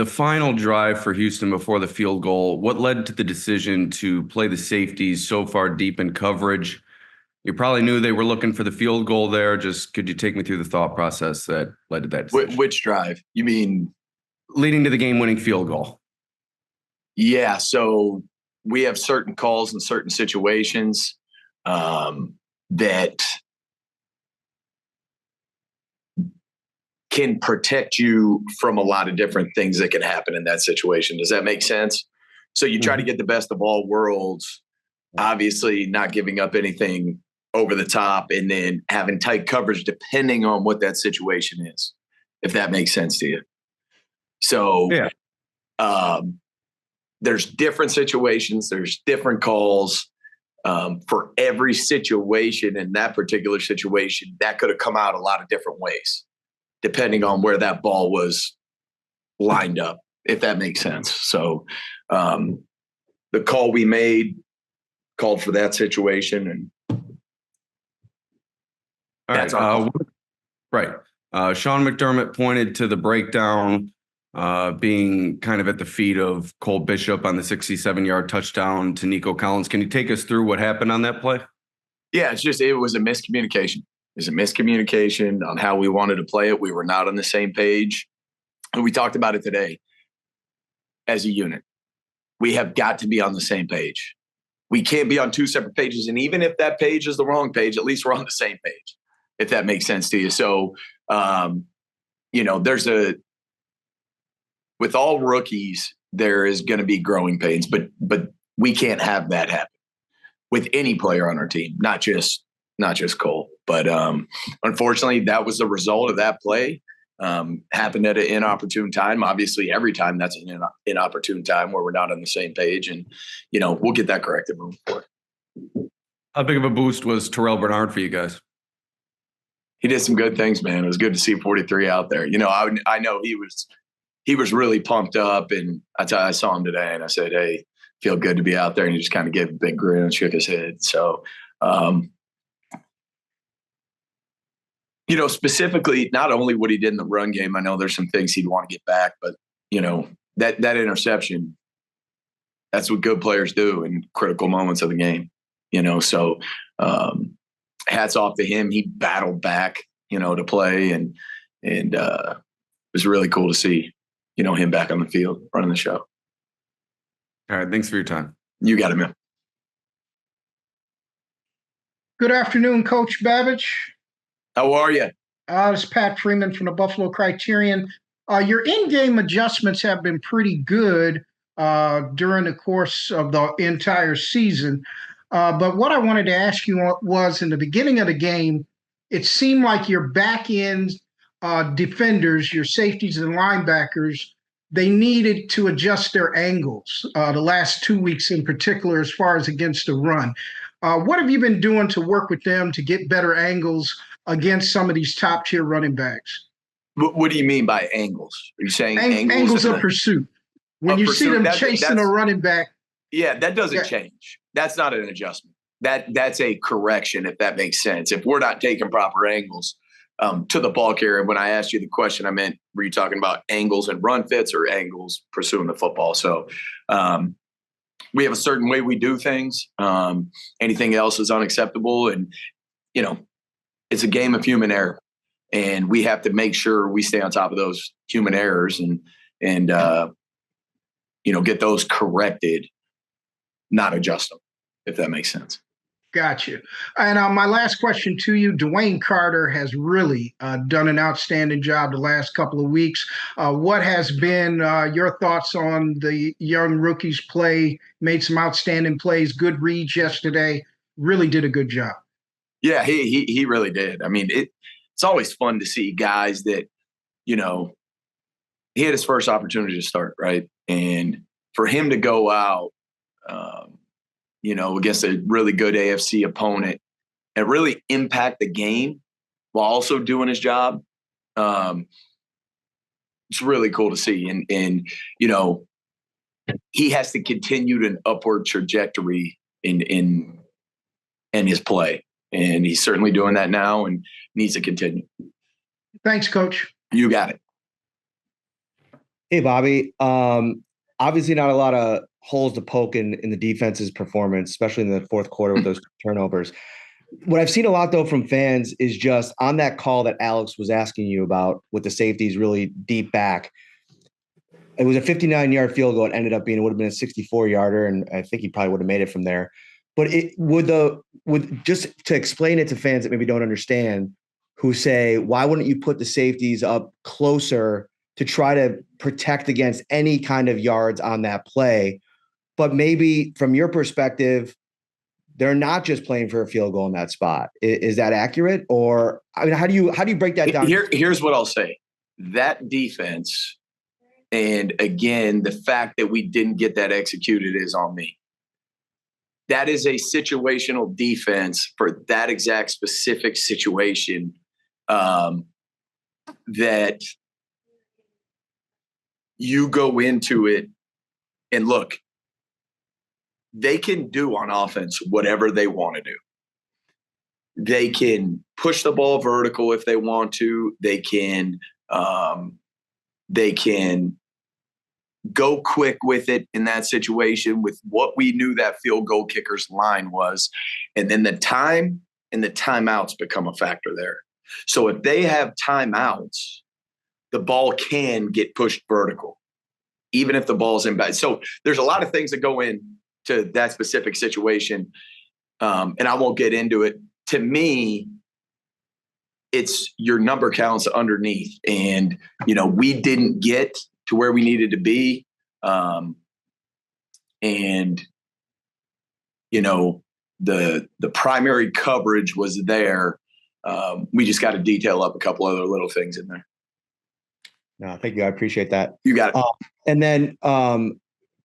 The final drive for Houston before the field goal, what led to the decision to play the safeties so far deep in coverage? You probably knew they were looking for the field goal there. Just could you take me through the thought process that led to that decision? Which drive? You mean leading to the game-winning field goal? Yeah, so we have certain calls in certain situations that can protect you from a lot of different things that can happen in that situation. Does that make sense? So you try to get the best of all worlds, obviously not giving up anything over the top, and then having tight coverage depending on what that situation is, if that makes sense to you. So there's different situations, there's different calls for every situation. In that particular situation, that could have come out a lot of different ways, depending on where that ball was lined up, if that makes sense. So the call we made called for that situation, and that's our call. Right. Sean McDermott pointed to the breakdown being kind of at the feet of Cole Bishop on the 67-yard touchdown to Nico Collins. Can you take us through what happened on that play? Yeah, it was a miscommunication. It was a miscommunication on how we wanted to play it. We were not on the same page. And we talked about it today as a unit. We have got to be on the same page. We can't be on two separate pages. And even if that page is the wrong page, at least we're on the same page, if that makes sense to you. So, with all rookies, there is going to be growing pains, but we can't have that happen with any player on our team, not just Cole. But unfortunately, that was the result of that play. Happened at an inopportune time. Obviously, every time that's an inopportune time where we're not on the same page, and we'll get that corrected moving forward. How big of a boost was Terell Bernard for you guys? He did some good things, man. It was good to see 43 out there. I know he was really pumped up, and I saw him today, and I said, "Hey, feel good to be out there." And he just kind of gave a big grin and shook his head. So, specifically, not only what he did in the run game, I know there's some things he'd want to get back, but that interception, that's what good players do in critical moments of the game. So hats off to him. He battled back, to play, and it was really cool to see, him back on the field running the show. All right. Thanks for your time. You got it, man. Good afternoon, Coach Babich. How are you? This is Pat Freeman from the Buffalo Criterion. Your in-game adjustments have been pretty good during the course of the entire season. But what I wanted to ask you was, in the beginning of the game, it seemed like your back-end defenders, your safeties and linebackers, they needed to adjust their angles the last 2 weeks in particular as far as against the run. What have you been doing to work with them to get better angles against some of these top-tier running backs? What do you mean by angles? Are you saying angles of pursuit? When you see them chasing a running back. Yeah, that doesn't change. That's not an adjustment. That's a correction, if that makes sense. If we're not taking proper angles to the ball carrier, when I asked you the question, I meant, were you talking about angles and run fits or angles pursuing the football? So we have a certain way we do things. Anything else is unacceptable. And, it's a game of human error. And we have to make sure we stay on top of those human errors and get those corrected, not adjust them, if that makes sense. Gotcha. And my last question to you, DeWayne Carter has really done an outstanding job the last couple of weeks. What has been your thoughts on the young rookie's play? Made some outstanding plays, good reads yesterday, really did a good job. Yeah, he really did. I mean, it's always fun to see guys that, he had his first opportunity to start, right? And for him to go out, against a really good AFC opponent and really impact the game while also doing his job, it's really cool to see. And he has to continue an upward trajectory in his play. And he's certainly doing that now and needs to continue. Thanks, Coach. You got it. Hey, Bobby. Obviously not a lot of holes to poke in the defense's performance, especially in the fourth quarter with those turnovers. What I've seen a lot, though, from fans is just on that call that Alex was asking you about with the safeties really deep back. It was a 59-yard field goal. It ended up being, it would have been a 64-yarder, and I think he probably would have made it from there. But it would just to explain it to fans that maybe don't understand, who say, why wouldn't you put the safeties up closer to try to protect against any kind of yards on that play? But maybe from your perspective, they're not just playing for a field goal in that spot. Is that accurate? Or I mean, how do you break that down? Here's what I'll say. That defense, and again, the fact that we didn't get that executed is on me. That is a situational defense for that exact specific situation, that you go into it and look, they can do on offense whatever they want to do. They can push the ball vertical if they want to. They can go quick with it in that situation with what we knew that field goal kicker's line was. And then the time and the timeouts become a factor there. So if they have timeouts, the ball can get pushed vertical, even if the ball's in bad. So there's a lot of things that go into that specific situation. And I won't get into it. To me, it's your number counts underneath. And, we didn't get to where we needed to be. And, the primary coverage was there. We just got to detail up a couple other little things in there. No, thank you. I appreciate that. You got it. And then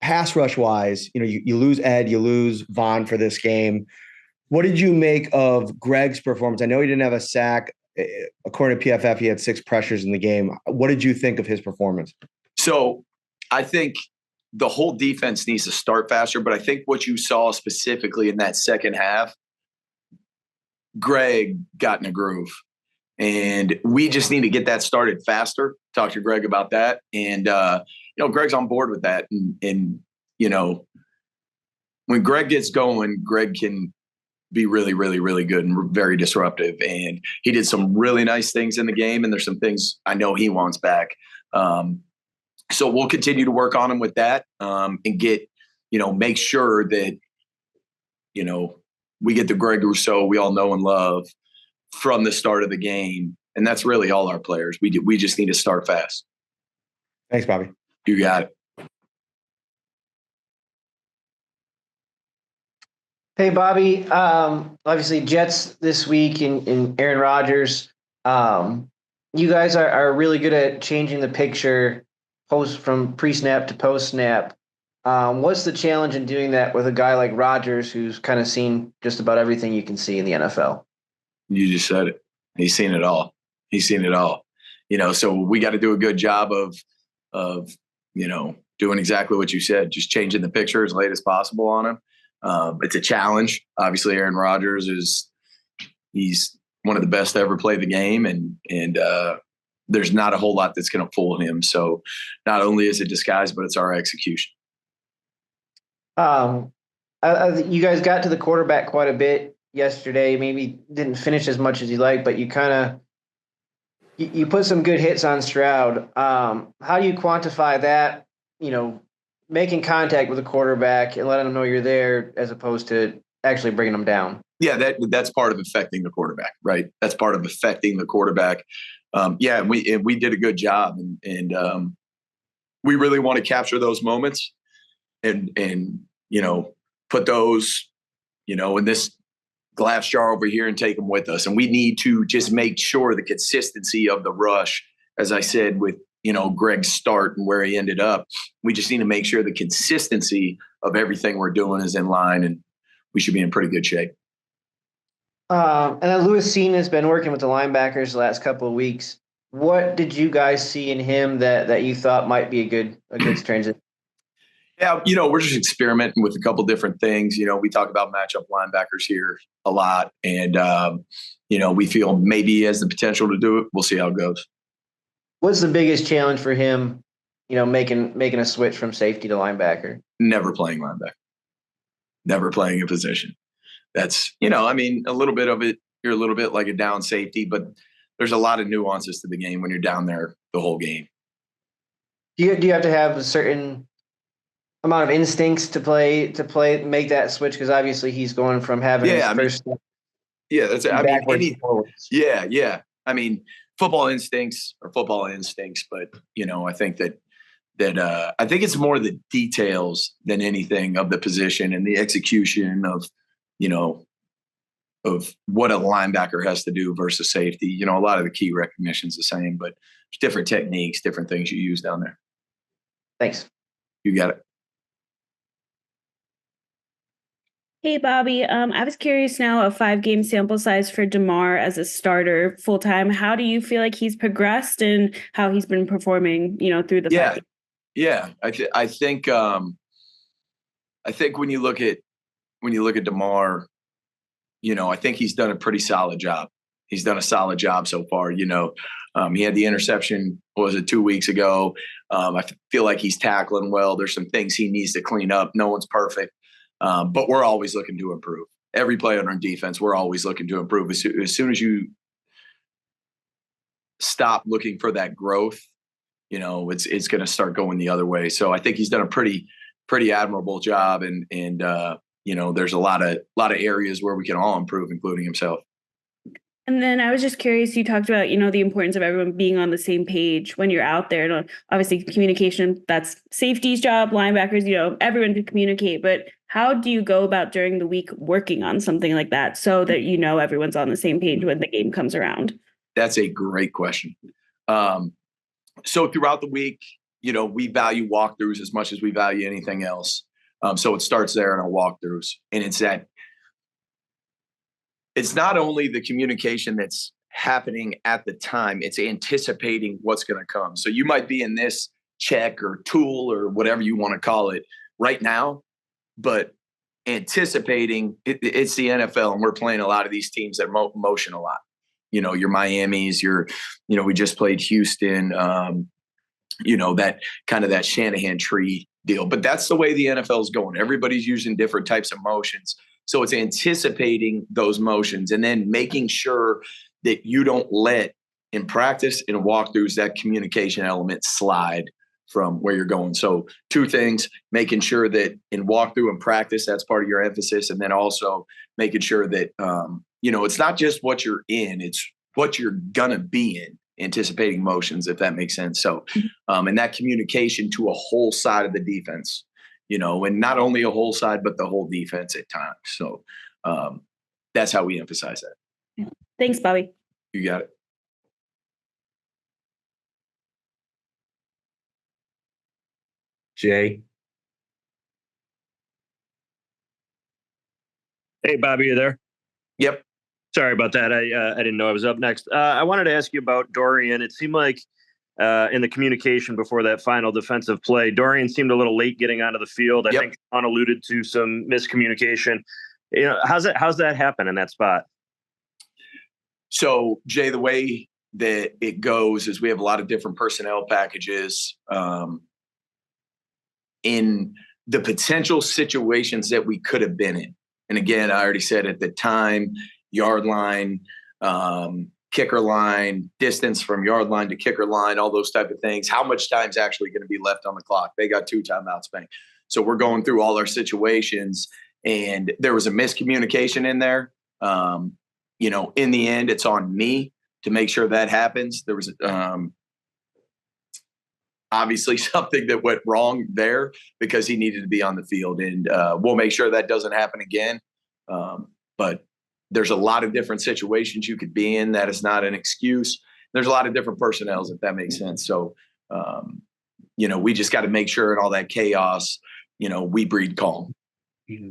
pass rush wise, you lose Ed, you lose Vaughn for this game. What did you make of Greg's performance? I know he didn't have a sack. According to PFF, he had 6 pressures in the game. What did you think of his performance? So I think the whole defense needs to start faster, but I think what you saw specifically in that second half, Greg got in a groove. And we just need to get that started faster. Talk to Greg about that. And, Greg's on board with that. And when Greg gets going, Greg can be really, really, really good and very disruptive. And he did some really nice things in the game. And there's some things I know he wants back. So we'll continue to work on him with that, and get, make sure that, we get the Greg Rousseau we all know and love from the start of the game. And that's really all our players. We just need to start fast. Thanks, Bobby. You got it. Hey, Bobby. Obviously, Jets this week in Aaron Rodgers. You guys are really good at changing the picture from pre-snap to post-snap. What's the challenge in doing that with a guy like Rodgers, who's kind of seen just about everything you can see in the NFL? You just said it. He's seen it all. So we got to do a good job of doing exactly what you said, just changing the picture as late as possible on him. It's a challenge. Obviously, Aaron Rodgers he's one of the best to ever play the game, and there's not a whole lot that's going to fool him. So not only is it disguise, but it's our execution. You guys got to the quarterback quite a bit yesterday. Maybe didn't finish as much as you like, but you put some good hits on Stroud. How do you quantify that? Making contact with a quarterback and letting them know you're there, as opposed to actually bringing them down. Yeah, that's part of affecting the quarterback, right? That's part of affecting the quarterback. We did a good job, and we really want to capture those moments and put those in this glass jar over here and take them with us. And we need to just make sure the consistency of the rush, as I said, with Greg's start and where he ended up, we just need to make sure the consistency of everything we're doing is in line, and we should be in pretty good shape. And then Lewis Cine has been working with the linebackers the last couple of weeks. What did you guys see in him that you thought might be a good transition? Yeah, we're just experimenting with a couple different things. We talk about matchup linebackers here a lot, and we feel maybe he has the potential to do it. We'll see how it goes. What's the biggest challenge for him making a switch from safety to linebacker? Never playing linebacker. Never playing a position. That's, I mean, a little bit of it, you're a little bit like a down safety, but there's a lot of nuances to the game when you're down there the whole game. Do you have to have a certain amount of instincts to make that switch? Because obviously he's going from having his first step. Yeah, that's it. I mean, yeah. I mean, football instincts are football instincts, but I think that I think it's more the details than anything of the position and the execution of what a linebacker has to do versus safety. A lot of the key recognition's the same, but there's different techniques, different things you use down there. Thanks. You got it. Hey, Bobby. I was curious now, a 5-game sample size for Damar as a starter full-time. How do you feel like he's progressed and how he's been performing, through the 5 games? Yeah. I think when you look at Damar, I think he's done a pretty solid job. He's done a solid job so far. He had the interception, 2 weeks ago? I feel like he's tackling well. There's some things he needs to clean up. No one's perfect. But we're always looking to improve. Every play on our defense, we're always looking to improve. As soon as you stop looking for that growth, it's going to start going the other way. So I think he's done a pretty admirable job, and there's a lot of areas where we can all improve, including himself. And then I was just curious, you talked about, the importance of everyone being on the same page when you're out there. And obviously communication, that's safety's job, linebackers, everyone can communicate. But how do you go about during the week working on something like that so that everyone's on the same page when the game comes around? That's a great question. So throughout the week, we value walkthroughs as much as we value anything else. So it starts there in our walkthroughs. And it's not only the communication that's happening at the time, it's anticipating what's going to come. So you might be in this check or tool or whatever you want to call it right now, but anticipating it's the NFL, and we're playing a lot of these teams that motion a lot. Your Miamis, we just played Houston, that kind of that Shanahan tree deal. But that's the way the NFL is going. Everybody's using different types of motions. So it's anticipating those motions and then making sure that you don't let, in practice and walkthroughs, that communication element slide from where you're going. So 2 things: making sure that in walkthrough and practice, that's part of your emphasis. And then also making sure that, it's not just what you're in, it's what you're going to be in, anticipating motions, if that makes sense. So, and that communication to a whole side of the defense. And not only a whole side, but the whole defense at times. So that's how we emphasize that. Thanks, Bobby. You got it. Jay. Hey, Bobby, you there? Yep. Sorry about that. I didn't know I was up next. I wanted to ask you about Dorian. It seemed like in the communication before that final defensive play, Dorian seemed a little late getting onto the field. I think Sean alluded to some miscommunication. How's that happen in that spot? So, Jay, the way that it goes is we have a lot of different personnel packages in the potential situations that we could have been in. And again, I already said at the time, yard line, kicker line, distance from yard line to kicker line, all those type of things. How much time's actually going to be left on the clock? They got 2 timeouts, bang. So we're going through all our situations, and there was a miscommunication in there. In the end, it's on me to make sure that happens. There was obviously something that went wrong there because he needed to be on the field, and we'll make sure that doesn't happen again. But there's a lot of different situations you could be in. That is not an excuse. There's a lot of different personnels, if that makes sense. So, we just got to make sure in all that chaos, we breed calm.